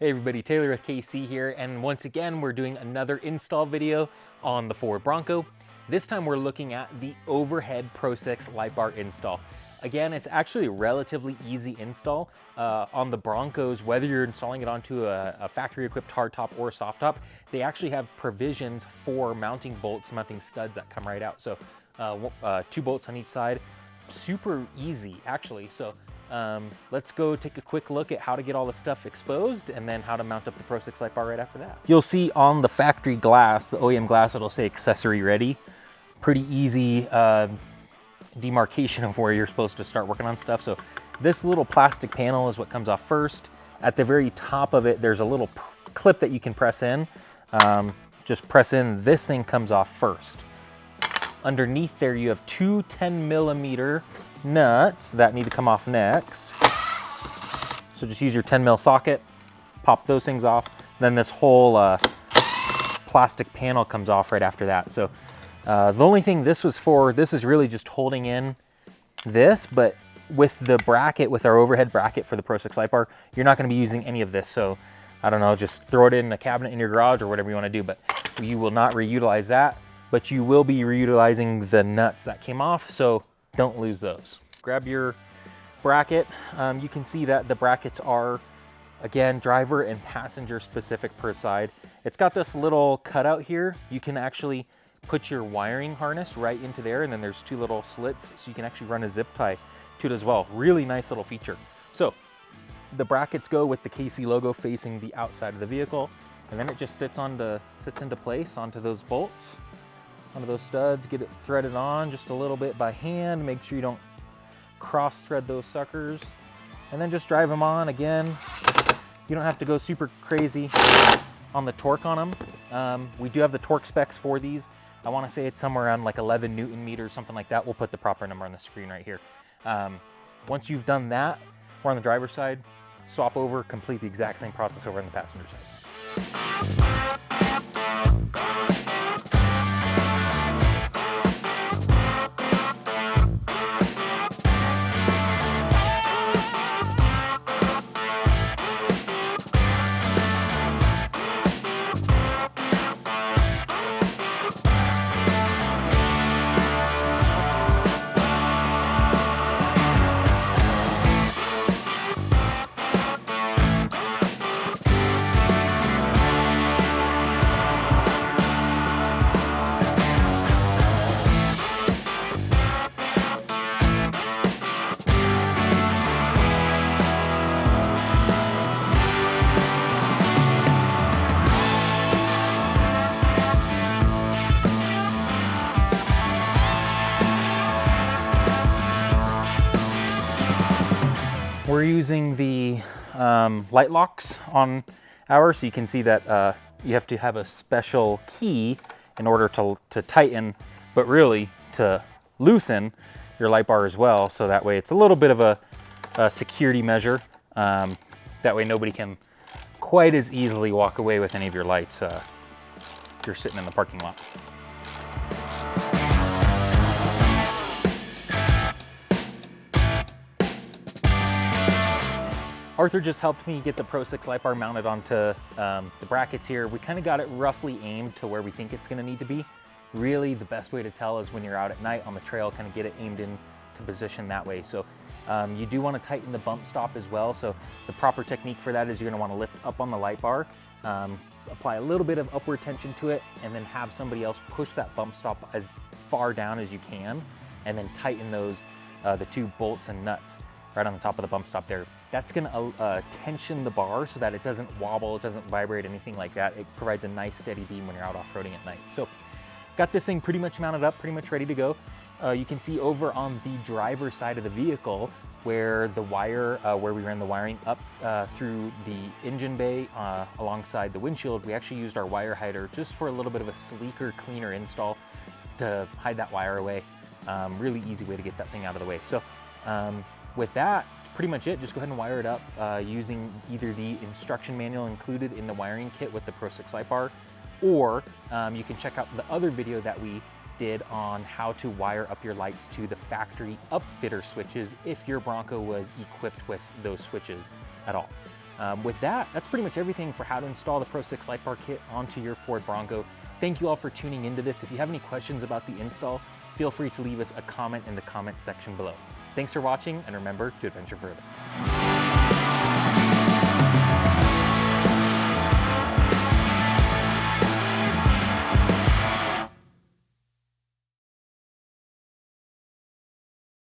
Hey everybody, Taylor with KC here, and once again we're doing another install video on the Ford Bronco. This time we're looking at the Overhead Pro6 light bar install. Again, it's actually a relatively easy install. On the Broncos, whether you're installing it onto a factory-equipped hardtop or soft top, they actually have provisions for mounting bolts, mounting studs that come right out. So 2 bolts on each side. Super easy, actually. So let's go take a quick look at how to get all the stuff exposed and then how to mount up the Pro6 light bar right after that. You'll see on the factory glass, the OEM glass, it'll say accessory ready. Pretty easy demarcation of where you're supposed to start working on stuff. So this little plastic panel is what comes off first. At the very top of it, there's a little clip that you can press in. Just press in, this thing comes off first. Underneath there, you have 2 10mm nuts that need to come off next. So just use your 10mm socket, pop those things off. Then this whole plastic panel comes off right after that. So the only thing this was for, this is really just holding in this, but with the bracket, with our overhead bracket for the Pro6 light bar, you're not gonna be using any of this. So I don't know, just throw it in a cabinet in your garage or whatever you wanna do, but you will not reutilize that. But you will be reutilizing the nuts that came off, so don't lose those. Grab your bracket. You can see that the brackets are, again, driver and passenger specific per side. It's got this little cutout here. You can actually put your wiring harness right into there, and then there's 2 little slits, so you can actually run a zip tie to it as well. Really nice little feature. So the brackets go with the KC logo facing the outside of the vehicle, and then it just sits into place onto those bolts. Onto those studs, get it threaded on just a little bit by hand. Make sure you don't cross thread those suckers, and then just drive them on. Again, you don't have to go super crazy on the torque on them. We do have the torque specs for these. I want to say it's somewhere around like 11 Newton meters, something like that. We'll put the proper number on the screen right here. Once you've done that, we're on the driver's side, swap over, complete the exact same process over on the passenger side. We're using the light locks on ours, so you can see that you have to have a special key in order to tighten, but really to loosen your light bar as well. So that way it's a little bit of a security measure. That way nobody can quite as easily walk away with any of your lights if you're sitting in the parking lot. Arthur just helped me get the Pro6 light bar mounted onto the brackets here. We kind of got it roughly aimed to where we think it's going to need to be. Really, the best way to tell is when you're out at night on the trail, kind of get it aimed in to position that way. So you do want to tighten the bump stop as well. So the proper technique for that is you're going to want to lift up on the light bar, apply a little bit of upward tension to it, and then have somebody else push that bump stop as far down as you can, and then tighten those the 2 bolts and nuts right on the top of the bump stop there. That's gonna tension the bar so that it doesn't wobble, it doesn't vibrate, anything like that. It provides a nice steady beam when you're out off-roading at night. So got this thing pretty much mounted up, pretty much ready to go. You can see over on the driver's side of the vehicle where the wire, where we ran the wiring up through the engine bay alongside the windshield, we actually used our wire hider just for a little bit of a sleeker, cleaner install to hide that wire away. Really easy way to get that thing out of the way. So with that, pretty much it. Just go ahead and wire it up using either the instruction manual included in the wiring kit with the Pro6 light bar, or you can check out the other video that we did on how to wire up your lights to the factory upfitter switches if your Bronco was equipped with those switches at all. With that, that's pretty much everything for how to install the Pro6 Light Bar kit onto your Ford Bronco. Thank you all for tuning into this. If you have any questions about the install, feel free to leave us a comment in the comment section below. Thanks for watching, and remember to adventure further.